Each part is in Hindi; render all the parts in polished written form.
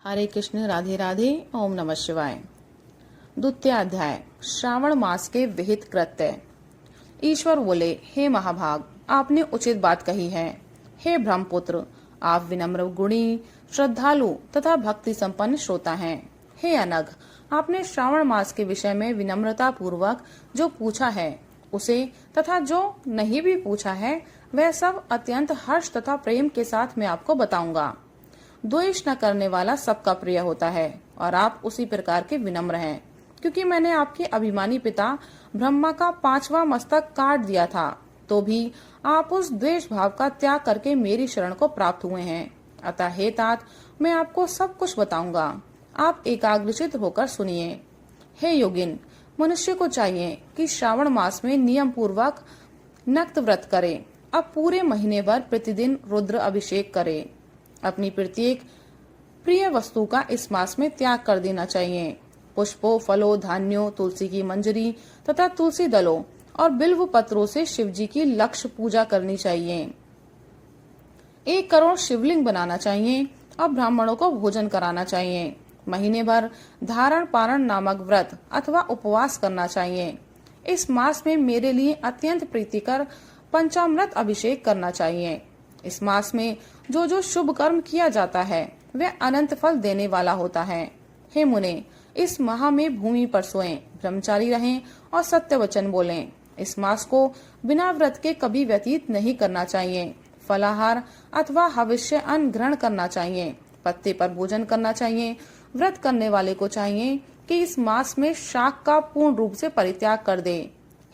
हरे कृष्ण, राधे राधे, ओम नमः शिवाय। द्वितीय अध्याय, श्रावण मास के विहित कृत्य। ईश्वर बोले, हे महाभाग, आपने उचित बात कही है। हे ब्रह्मपुत्र, आप विनम्र, गुणी, श्रद्धालु तथा भक्ति संपन्न श्रोता हैं। हे अनघ, आपने श्रावण मास के विषय में विनम्रता पूर्वक जो पूछा है उसे तथा जो नहीं भी पूछा है वह सब अत्यंत हर्ष तथा प्रेम के साथ मैं आपको बताऊंगा। द्वेष न करने वाला सबका प्रिय होता है और आप उसी प्रकार के विनम्र हैं, क्योंकि मैंने आपके अभिमानी पिता ब्रह्मा का 5वां मस्तक काट दिया था, तो भी आप उस द्वेष भाव का त्याग करके मेरी शरण को प्राप्त हुए हैं। अतः हे तात, मैं आपको सब कुछ बताऊंगा, आप एकाग्रचित होकर सुनिए। हे योगिन, मनुष्य को चाहिए कि श्रावण मास में नियम पूर्वक नक्त व्रत करे। अब पूरे महीने भर प्रतिदिन रुद्र अभिषेक करे। अपनी प्रत्येक प्रिय वस्तु का इस मास में त्याग कर देना चाहिए। पुष्पों, फलों, धान्यों, तुलसी की मंजरी तथा तुलसी दलों और बिल्व पत्रों से शिवजी की लक्ष्य पूजा करनी चाहिए। 1 करोड़ शिवलिंग बनाना चाहिए और ब्राह्मणों को भोजन कराना चाहिए। महीने भर धारण पारण नामक व्रत अथवा उपवास करना चाहिए। इस मास में मेरे लिए अत्यंत प्रीतिकर पंचामृत अभिषेक करना चाहिए। इस मास में जो जो शुभ कर्म किया जाता है वह अनंत फल देने वाला होता है। हे मुने, इस माह में भूमि पर सोएं, ब्रह्मचारी रहें और सत्य वचन बोलें। इस मास को बिना व्रत के कभी व्यतीत नहीं करना चाहिए। फलाहार अथवा हविष्य अन्न ग्रहण करना चाहिए। पत्ते पर भोजन करना चाहिए। व्रत करने वाले को चाहिए कि इस मास में शाक का पूर्ण रूप से परित्याग कर दे।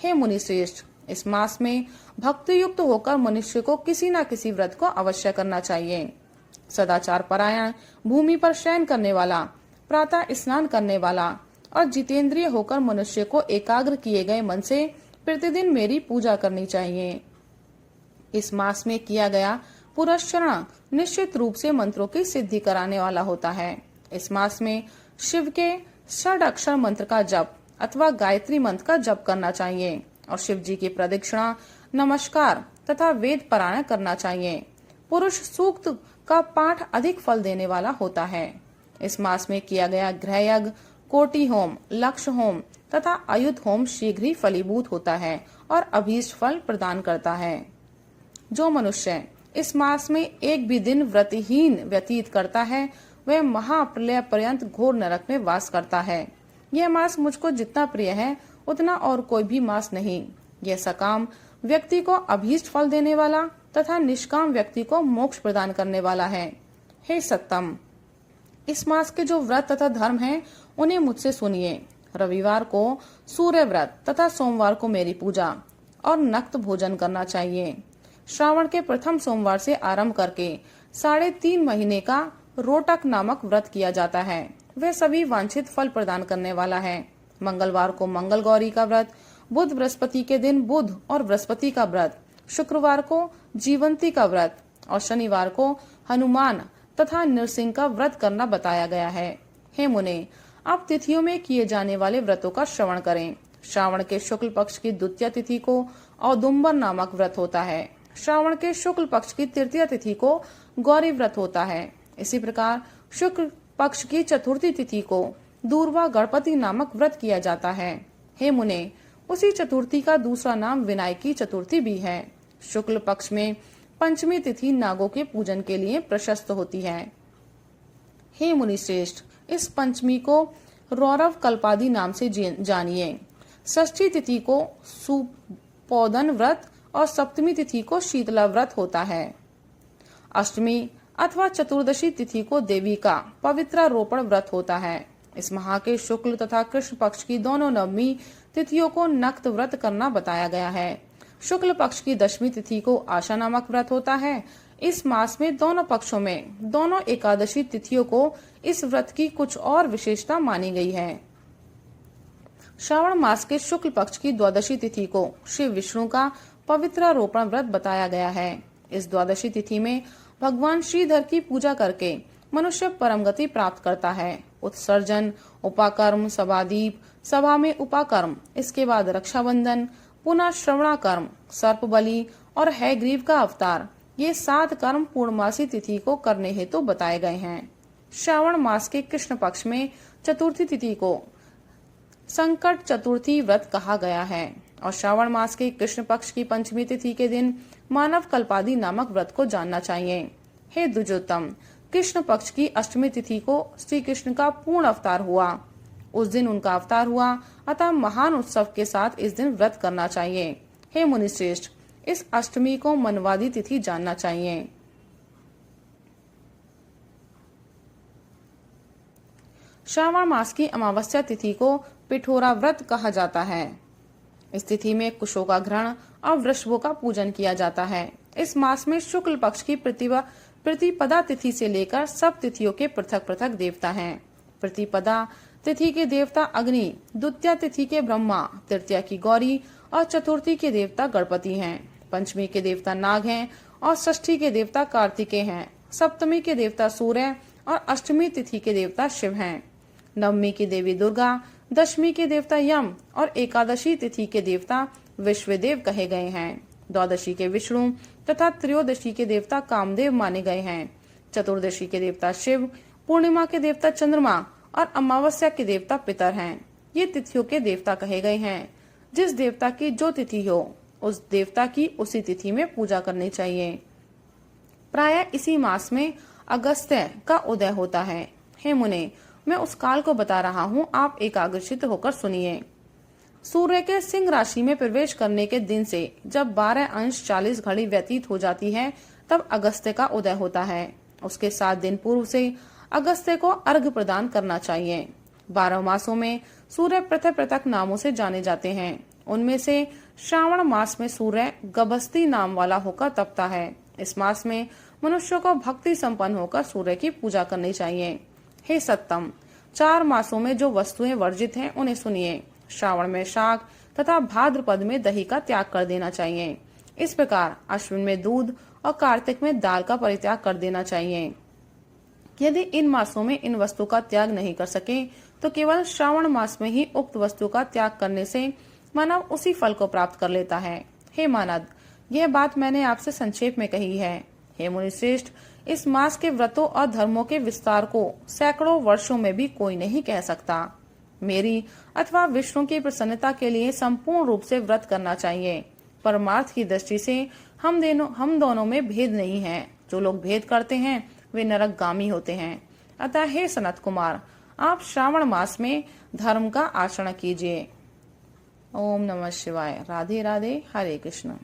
हे मुनि श्रेष्ठ, इस मास में भक्ति युक्त होकर मनुष्य को किसी न किसी व्रत को अवश्य करना चाहिए। सदाचार परायण, भूमि पर शयन करने वाला, प्रातः स्नान करने वाला और जितेंद्रिय होकर मनुष्य को एकाग्र किए गए मन से प्रतिदिन मेरी पूजा करनी चाहिए। इस मास में किया गया पुरस्चरण निश्चित रूप से मंत्रों की सिद्धि कराने वाला होता है। इस मास में शिव के षड अक्षर मंत्र का जप अथवा गायत्री मंत्र का जप करना चाहिए और शिव जी की प्रदक्षिणा, नमस्कार तथा वेद पारायण करना चाहिए। पुरुष सूक्त का पाठ अधिक फल देने वाला होता है। इस मास में किया गया गृह यज्ञ, कोटि होम, लक्ष्य होम तथा आयुध होम शीघ्र ही फलीभूत होता है और अभीष्ट फल प्रदान करता है। जो मनुष्य इस मास में एक भी दिन व्रतहीन व्यतीत करता है वह महाप्रलय पर्यंत घोर नरक में वास करता है। यह मास मुझको जितना प्रिय है उतना और कोई भी मास नहीं। यह सकाम व्यक्ति को अभीष्ट फल देने वाला तथा निष्काम व्यक्ति को मोक्ष प्रदान करने वाला है। हे सत्तम, इस मास के जो व्रत तथा धर्म हैं उन्हें मुझसे सुनिए। रविवार को सूर्य व्रत तथा सोमवार को मेरी पूजा और नक्त भोजन करना चाहिए। श्रावण के प्रथम सोमवार से आरंभ करके 3.5 महीने का रोटक नामक व्रत किया जाता है। वह सभी वांछित फल प्रदान करने वाला है। मंगलवार को मंगल गौरी का व्रत, बुध बृहस्पति के दिन बुध और बृहस्पति का व्रत, शुक्रवार को जीवंती का व्रत और शनिवार को हनुमान तथा नरसिंह का व्रत करना बताया गया है। हे मुने, आप तिथियों में किए जाने वाले व्रतों का श्रवण करें। श्रावण के शुक्ल पक्ष की द्वितीय तिथि को औदुंबर नामक व्रत होता है। श्रावण के शुक्ल पक्ष की तृतीय तिथि को गौरी व्रत होता है। इसी प्रकार शुक्ल पक्ष की चतुर्थी तिथि को दूर्वा गणपति नामक व्रत किया जाता है। हे मुने, उसी चतुर्थी का दूसरा नाम विनायकी चतुर्थी भी है। शुक्ल पक्ष में पंचमी तिथि नागों के पूजन के लिए प्रशस्त होती है। हे मुनि श्रेष्ठ, इस पंचमी को रौरव कल्पादि नाम से जानिए। षष्ठी तिथि को सुपोदन व्रत और सप्तमी तिथि को शीतला व्रत होता है। अष्टमी अथवा चतुर्दशी तिथि को देवी का पवित्रारोपण व्रत होता है। इस माह के शुक्ल तथा कृष्ण पक्ष की दोनों नवमी तिथियों को नक्त व्रत करना बताया गया है। शुक्ल पक्ष की 10वीं तिथि को आशा नामक व्रत होता है। इस मास में दोनों पक्षों में दोनों एकादशी तिथियों को इस व्रत की कुछ और विशेषता मानी गई है। श्रावण मास के शुक्ल पक्ष की द्वादशी तिथि को शिव विष्णु का पवित्रारोपण व्रत बताया गया है। इस द्वादशी तिथि में भगवान श्रीधर की पूजा करके मनुष्य परम गति प्राप्त करता है। उत्सर्जन, उपाकर्म, सभादीप, सभा में उपाकर्म, इसके बाद रक्षाबंधन, पुनः श्रवणाकर्म, सर्प बलि और हैग्रीव का अवतार, ये 7 कर्म पूर्णमासी तिथि को करने हेतु बताए गए हैं। श्रावण मास के कृष्ण पक्ष में चतुर्थी तिथि को संकट चतुर्थी व्रत कहा गया है और श्रावण मास के कृष्ण पक्ष की पंचमी तिथि के दिन मानव कल्पादि नामक व्रत को जानना चाहिए। हे द्विजोत्तम, कृष्ण पक्ष की अष्टमी तिथि को श्री कृष्ण का पूर्ण अवतार हुआ। उस दिन उनका अवतार हुआ, अतः महान उत्सव के साथ इस दिन व्रत करना चाहिए। हे मुनिश्रेष्ठ, इस अष्टमी को मनवादी तिथि जानना चाहिए। श्रावण मास की अमावस्या तिथि को पिठोरा व्रत कहा जाता है। इस तिथि में कुशों का ग्रहण और वृषभों का पूजन किया जाता है। इस मास में शुक्ल पक्ष की प्रतिपदा तिथि से लेकर सब तिथियों के पृथक पृथक देवता हैं। प्रतिपदा तिथि के देवता अग्नि, द्वितीय तिथि के ब्रह्मा, तृतीया की गौरी और चतुर्थी के देवता गणपति हैं। पंचमी के देवता नाग हैं और षष्ठी के देवता कार्तिकेय हैं। सप्तमी के देवता सूर्य और अष्टमी तिथि के देवता शिव हैं। नवमी की देवी दुर्गा, दशमी के देवता यम और एकादशी तिथि के देवता विश्वदेव कहे गए हैं। द्वादशी के विष्णु तथा त्रयोदशी के देवता कामदेव माने गए हैं। चतुर्दशी के देवता शिव, पूर्णिमा के देवता चंद्रमा और अमावस्या के देवता पितर हैं। ये तिथियों के देवता कहे गए हैं। जिस देवता की जो तिथि हो, उस देवता की उसी तिथि में पूजा करनी चाहिए। प्रायः इसी मास में अगस्त्य का उदय होता है। हे मुने, मैं उस काल को बता रहा हूँ, आप एकाग्रचित्त होकर सुनिए। सूर्य के सिंह राशि में प्रवेश करने के दिन से जब 12:40 घड़ी व्यतीत हो जाती है, तब अगस्त्य का उदय होता है। उसके 7 दिन पूर्व से अगस्त्य को अर्घ्य प्रदान करना चाहिए। 12 मासों में सूर्य पृथक पृथक नामों से जाने जाते हैं। उनमें से श्रावण मास में सूर्य गभस्ती नाम वाला होकर तपता है। इस मास में मनुष्यों को भक्ति संपन्न होकर सूर्य की पूजा करनी चाहिए। हे सत्तम, 4 मासों में जो वस्तुएं वर्जित हैं उन्हें सुनिए। श्रावण में शाक तथा भाद्रपद में दही का त्याग कर देना चाहिए। इस प्रकार अश्विन में दूध और कार्तिक में दाल का परित्याग कर देना चाहिए। यदि इन मासों में इन वस्तु का त्याग नहीं कर सके तो केवल श्रावण मास में ही उक्त वस्तु का त्याग करने से मानव उसी फल को प्राप्त कर लेता है। हे मानद, यह बात मैंने आपसे संक्षेप में कही है। हे मुनिश्रेष्ठ, इस मास के व्रतों और धर्मों के विस्तार को सैकड़ों वर्षों में भी कोई नहीं कह सकता। मेरी अथवा विष्णु की प्रसन्नता के लिए संपूर्ण रूप से व्रत करना चाहिए। परमार्थ की दृष्टि से हम दोनों में भेद नहीं है। जो लोग भेद करते हैं वे नरकगामी होते हैं। अतः हे सनत कुमार, आप श्रावण मास में धर्म का आचरण कीजिए। ओम नमः शिवाय। राधे राधे। हरे कृष्ण।